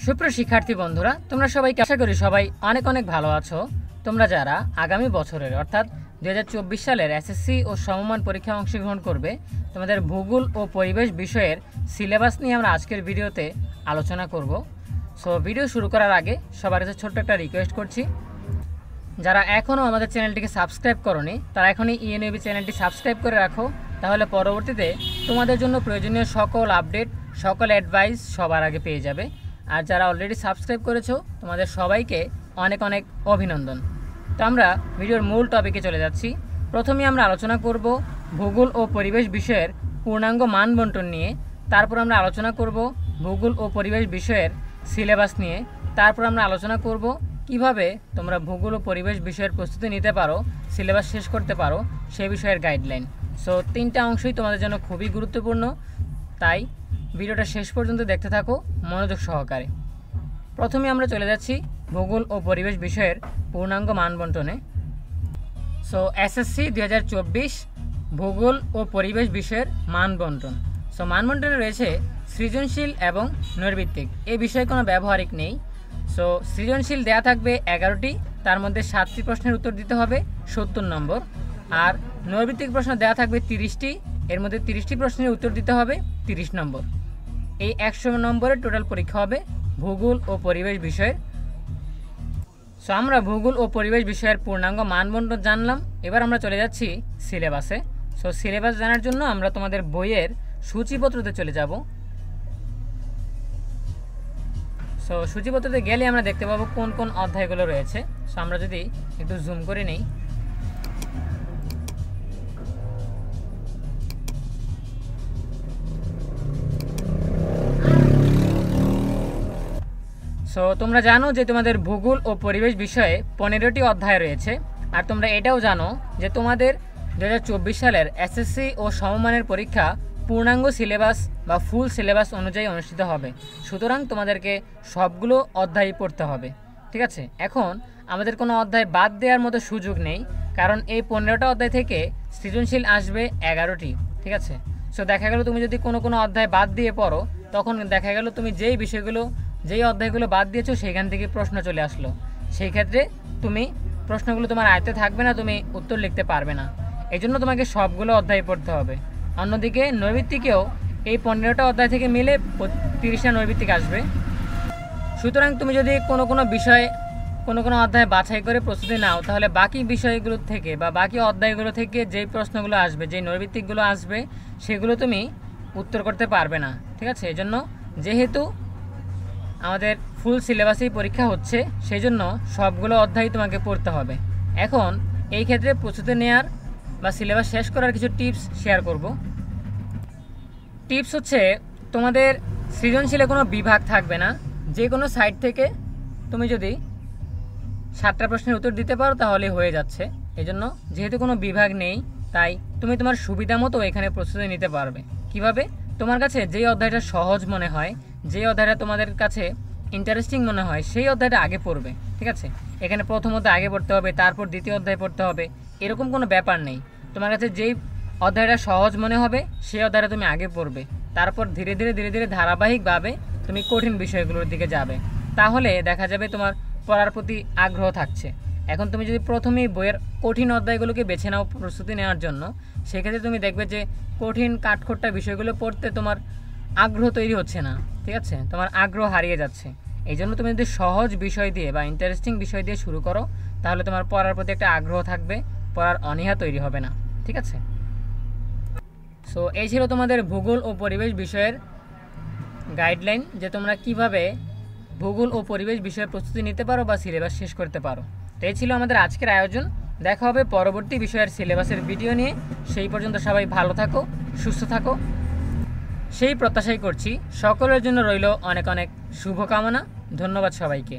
সুপ্রিয় শিক্ষার্থী বন্ধুরা, তোমরা সবাই আশা করি সবাই অনেক অনেক ভালো আছো। তোমরা যারা আগামী বছরের অর্থাৎ 2024 সালের এসএসসি ও সমমান পরীক্ষায় অংশগ্রহণ করবে, তোমাদের ভূগোল ও পরিবেশ বিষয়ের সিলেবাস নিয়ে আমরা আজকের ভিডিওতে আলোচনা করব। সো ভিডিও শুরু করার আগে সবার কাছে ছোট্ট একটা রিকোয়েস্ট করছি, যারা এখনও আমাদের চ্যানেলটিকে সাবস্ক্রাইব করোনি তারা এখনই ইএনইবি চ্যানেলটি সাবস্ক্রাইব করে রাখো, তাহলে পরবর্তীতে তোমাদের জন্য প্রয়োজনীয় সকল আপডেট, সকল অ্যাডভাইস সবার আগে পেয়ে যাবে। আর যারা অলরেডি সাবস্ক্রাইব করেছো তোমাদের সবাইকে অনেক অনেক অভিনন্দন। তো আমরা ভিডিওর মূল টপিকে চলে যাচ্ছি। প্রথমে আমরা আলোচনা করব ভূগোল ও পরিবেশ বিষয়ের পূর্ণাঙ্গ মান বণ্টন নিয়ে, তারপর আমরা আলোচনা করব ভূগোল ও পরিবেশ বিষয়ের সিলেবাস নিয়ে, তারপর আমরা আলোচনা করব কিভাবে তোমরা ভূগোল ও পরিবেশ বিষয়ের প্রস্তুতি নিতে পারো, সিলেবাস শেষ করতে পারো সে বিষয়ের গাইডলাইন। সো তিনটা অংশই তোমাদের জন্য খুবই গুরুত্বপূর্ণ, তাই ভিডিওটা শেষ পর্যন্ত দেখতে থাকো মনোযোগ সহকারে। প্রথমে আমরা চলে যাচ্ছি ভূগোল ও পরিবেশ বিষয়ের পূর্ণাঙ্গ মান বণ্টনে। সো এসএসসি 2024 ভূগোল ও পরিবেশ বিষয়ের মান বণ্টন। সো মান বণ্টনে রয়েছে সৃজনশীল এবং নৈর্ভিত্তিক, এই বিষয়ে কোনো ব্যবহারিক নেই। সো সৃজনশীল দেয়া থাকবে 11টি, তার মধ্যে 7টি প্রশ্নের উত্তর দিতে হবে 70 নম্বর, আর নৈর্ভিত্তিক প্রশ্ন দেওয়া থাকবে 30টি, এর মধ্যে 30টি প্রশ্নের উত্তর দিতে হবে 30 নম্বর। এই 100 নম্বরের টোটাল পরীক্ষা হবে ভূগোল ও পরিবেশ বিষয়ের। সো আমরা ভূগোল ও পরিবেশ বিষয়ের পূর্ণাঙ্গ মান বণ্টন জানলাম, এবার আমরা চলে যাচ্ছি সিলেবাসে। সো সিলেবাস জানার জন্য আমরা তোমাদের বইয়ের সূচিপত্রতে চলে যাব। সো সূচিপত্রতে গেলে আমরা দেখতে পাবো কোন কোন অধ্যায়গুলো রয়েছে। সো আমরা যদি একটু জুম করে নিই, সো তোমরা জানো যে তোমাদের ভূগোল ও পরিবেশ বিষয়ে 15টি অধ্যায় রয়েছে, আর তোমরা এটাও জানো যে তোমাদের 2024 সালের এসএসসি ও সমমানের পরীক্ষা পূর্ণাঙ্গ সিলেবাস বা ফুল সিলেবাস অনুযায়ী অনুষ্ঠিত হবে। সুতরাং তোমাদেরকে সবগুলো অধ্যায় পড়তে হবে, ঠিক আছে। এখন আমাদের কোনো অধ্যায় বাদ দেওয়ার মতো সুযোগ নেই, কারণ এই 15টা অধ্যায় থেকে সৃজনশীল আসবে 11টি, ঠিক আছে। সো দেখা গেল তুমি যদি কোনো অধ্যায় বাদ দিয়ে পড়ো, তখন দেখা গেল তুমি যেই অধ্যায়গুলো বাদ দিয়েছো সেখান থেকে প্রশ্ন চলে আসলো, সেই ক্ষেত্রে তুমি প্রশ্নগুলো তোমার আয়ত্তে থাকবে না, তুমি উত্তর লিখতে পারবে না। এই জন্য তোমাকে সবগুলো অধ্যায় পড়তে হবে। অন্যদিকে নৈর্ভিত্তিকেও এই 15টা অধ্যায় থেকে মিলে 30টা নৈর্ভিত্তিক আসবে। সুতরাং তুমি যদি কোনো বিষয়ে কোনো অধ্যায় বাছাই করে প্রস্তুতি নাও, তাহলে বাকি বিষয়গুলো থেকে বা বাকি অধ্যায়গুলো থেকে যেই প্রশ্নগুলো আসবে, যেই নৈর্ভিত্তিকগুলো আসবে, সেগুলো তুমি উত্তর করতে পারবে না, ঠিক আছে। এই জন্য যেহেতু আমাদের ফুল সিলেবাসেই পরীক্ষা হচ্ছে, সেই জন্য সবগুলো অধ্যায় তোমাকে পড়তে হবে। এখন এই ক্ষেত্রে প্রস্তুতি নেওয়ার বা সিলেবাস শেষ করার কিছু টিপস শেয়ার করব। টিপস হচ্ছে, তোমাদের সৃজনশীলে কোনো বিভাগ থাকবে না, যে কোনো সাইট থেকে তুমি যদি 7টা প্রশ্নের উত্তর দিতে পারো তাহলে হয়ে যাচ্ছে। এই জন্য যেহেতু কোনো বিভাগ নেই, তাই তুমি তোমার সুবিধা মতো এখানে প্রস্তুতি নিতে পারবে। কিভাবে? তোমার কাছে যেই অধ্যায়টা সহজ মনে হয়, যে অধ্যায়টা তোমাদের কাছে ইন্টারেস্টিং মনে হয়, সেই অধ্যায়টা আগে পড়বে, ঠিক আছে। এখানে প্রথম অধ্যায় আগে পড়তে হবে, তারপর দ্বিতীয় অধ্যায় পড়তে হবে, এরকম কোনো ব্যাপার নেই। তোমার কাছে যেই অধ্যায়টা সহজ মনে হবে সেই অধ্যায়টা তুমি আগে পড়বে, তারপর ধীরে ধীরে ধারাবাহিকভাবে তুমি কঠিন বিষয়গুলোর দিকে যাবে, তাহলে দেখা যাবে তোমার পড়ার প্রতি আগ্রহ থাকছে। এখন তুমি যদি প্রথমেই বইয়ের কঠিন অধ্যায়গুলোকে বেছে নাও প্রস্তুতি নেওয়ার জন্য, সেক্ষেত্রে তুমি দেখবে যে কঠিন কাঠখোট্টা বিষয়গুলো পড়তে তোমার আগ্রহ তৈরি হচ্ছে না, ঠিক আছে, তোমার আগ্রহ হারিয়ে যাচ্ছে। এই জন্য তুমি যদি সহজ বিষয় দিয়ে বা ইন্টারেস্টিং বিষয় দিয়ে শুরু করো, তাহলে তোমার পড়ার প্রতি একটা আগ্রহ থাকবে, পড়ার অনীহা তৈরি হবে না, ঠিক আছে। সো এই ছিল তোমাদের ভূগোল ও পরিবেশ বিষয়ের গাইডলাইন, যে তোমরা কিভাবে ভূগোল ও পরিবেশ বিষয়ে প্রস্তুতি নিতে পারো বা সিলেবাস শেষ করতে পারো। তো এই ছিল আমাদের আজকের আয়োজন। দেখা হবে পরবর্তী বিষয়ের সিলেবাসের ভিডিও নিয়ে। সেই পর্যন্ত সবাই ভালো থাকো, সুস্থ থাকো, সেই প্রত্যাশাই করছি। সকলের জন্য রইল অনেক অনেক শুভকামনা। ধন্যবাদ সবাইকে।